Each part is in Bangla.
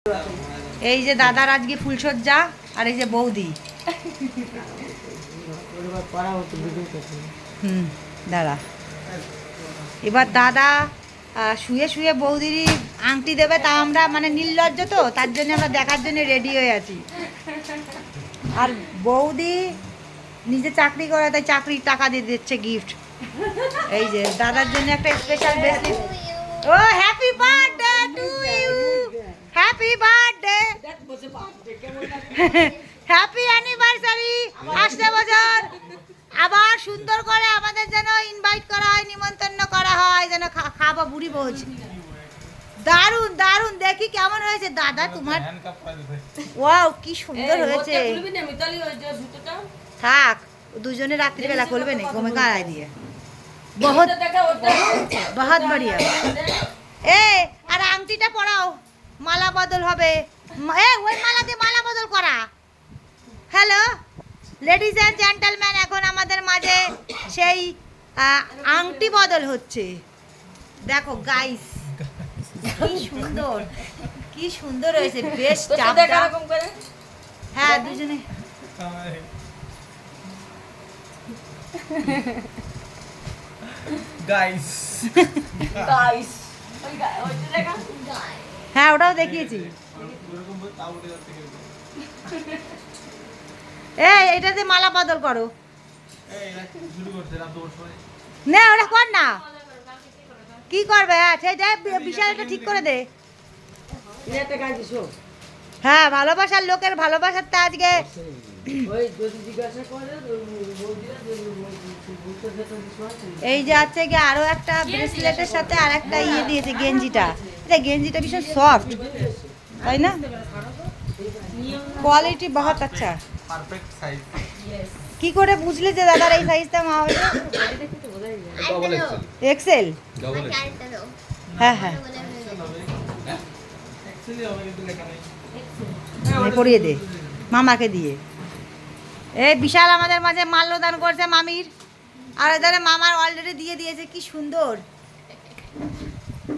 এই যে দাদার আজকে ফুলসজ্জা আর এই যে বৌদি। দাদা এবার দাদা শুয়ে শুয়ে বৌদির আংটি দেবে, তা আমরা মানে নির্লজ্জ তো, তার জন্য আমরা দেখার জন্য রেডি হয়ে আছি। আর বৌদি নিজে চাকরি করে, তাই চাকরির টাকা দিয়ে দিচ্ছে গিফট। এই যে দাদার জন্য একটা স্পেশাল ব্রেসলেট। ও happy birthday to you, happy birthday, happy anniversary. আসছে বছর আবার সুন্দর করে আমাদের যেন ইনভাইট করা হয়, নিমন্ত্রণ করা হয়, যেন খাবো বুড়ি ভোজ। দারুন দারুন, দেখি কেমন হয়েছে দাদা তোমার। ওয়াও কি সুন্দর হয়েছে। থাক দুজনে রাত্রিবেলা করবে না, ঘুমে গাড়াই দিয়ে। বহুত বহুত বড়িয়া। এ আর আংটিটা পরাও, মালা বদল হবে। এ ওই মালা দিয়ে মালা বদল করা। হ্যালো লেডিস অ্যান্ড জেন্টলম্যান, এখন আমাদের মাঝে সেই আংটি বদল হচ্ছে। দেখো গাইস কি সুন্দর, কি সুন্দর হয়েছে, বেশ চাপটা। হ্যাঁ দুজনে গাইস গাইস হ্যাঁ ওটাও দেখিয়েছি। এই এটাতে মালা বদল করো। না ওটা কর না, কি করবে? সেটা বিশাল একটা ঠিক করে দে। হ্যাঁ ভালোবাসার লোকের ভালোবাসার তা আজকে। এই যে আছে কি আরো একটা ব্রেসলেটের সাথে আর একটা ইয়ে দিয়েছে, গেঞ্জিটা। এটা গেঞ্জিটা ভীষণ সফট, তাই না? কোয়ালিটি বহুত আচ্ছা। Perfect size. কি করে বুঝলে যে দাদার এই সাইজটা মা হয়েছে? Double XL. ডবল হ্যাঁ হ্যাঁ অ্যাকচুয়ালি হবে কিন্তু লেখা নেই। পরিয়ে দে মামাকে দিয়ে। এই বিশাল আমাদের মাঝে মাল্যদান করছে মামির, আর এধারে মামার অলরেডি দিয়ে দিয়েছে। কি সুন্দর,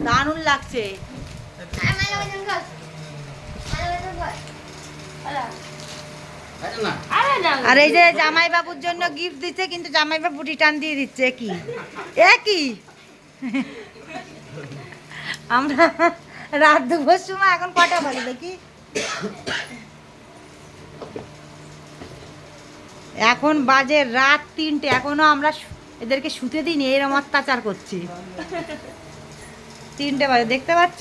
দারুণ লাগছে। আর এই যে জামাই বাবুর জন্য গিফট দিচ্ছে, কিন্তু জামাই বাবু রিটার্ন দিয়ে দিচ্ছে। কি কি আমরা রাত দুপুর সময়, এখন কটা বাজে দেখি, এখন বাজে রাত 3টে, এখনো আমরা এদেরকে শুতে দিইনি, এরকম অত্যাচার করছি। 3টে বাজে, দেখতে পাচ্ছ?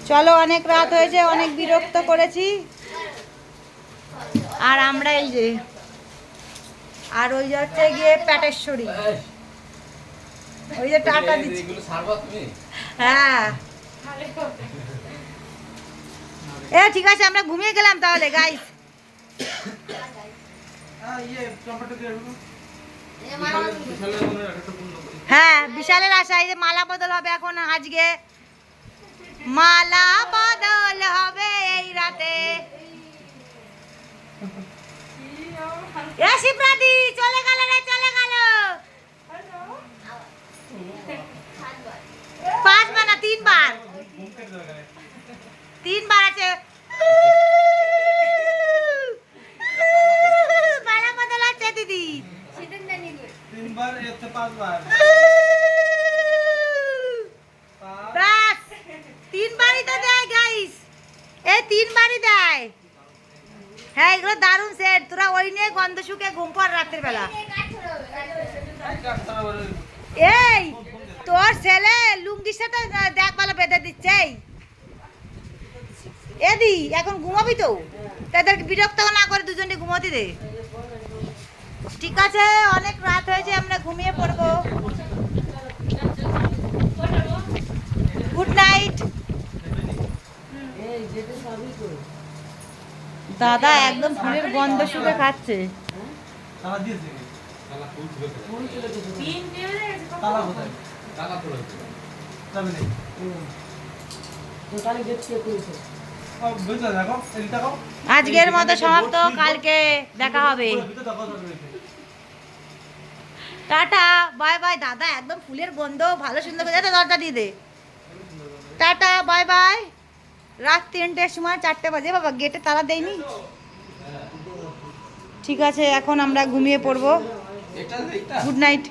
চলো অনেক রাত হয়েছে, অনেক বিরক্ত করেছি। আর আমরা এই যে, আর ওই যে হচ্ছে গিয়ে প্যাটেশ্বরী, ওই যে টাটা দিচ্ছি। হ্যাঁ এ ঠিক আছে, আমরা ঘুমিয়ে গেলাম তাহলে গাইস। হ্যাঁ বিশালের আশা, এই যে মালা বদল হবে এখন আজকে, মালা বদল হবে এই রাতে। এ শিবরাতি চলে গেল রে, চলে গেল। 5 বার না 3 বার, 3 বার আছে। মালা বদল আছে দিদি, 3 বার এতে 5 বার। বাস 3 বারই তো দেয় গাইস, এই 3 বারই দেয়। হ্যাঁ এগুলো দারুণ সেট, তোরা ওই নিয়ে গন্ধ শুকে ঘুম পড় রাতের বেলা। এই তোর ছেলে লুঙ্গির সাথে দেখ ভালো বেঁধে দিচ্ছে। এদি এখন ঘুমাবি তো, তাদেরকে বিরক্ত না করে দুজনে ঘুমোতে দে। ঠিক আছে অনেক রাত হয়েছে, আমরা ঘুমিয়ে পড়বো। Good night. দাদা একদম ফুলের গন্ধ শুকে খাচ্ছে। তালা দিয়েছে কি? তালা খুলছে। তালা কোথায়? তালা পড়ে আছে। যাবে না। দোকানে গেট চেক করেছে। ও বুঝলা দেখো, এদিকে দেখো। আজকের মতো সমাপ্ত, কালকে দেখা হবে। Tata bye bye. দাদা একদম ফুলের গন্ধ ভালো সুন্দর করে দরজা দিয়ে দে। Tata bye bye. রাত 3টের সময় 4টে বাজে বাবা, গেটে তালা দেয়নি। ঠিক আছে, এখন আমরা ঘুমিয়ে পড়বো। Good night.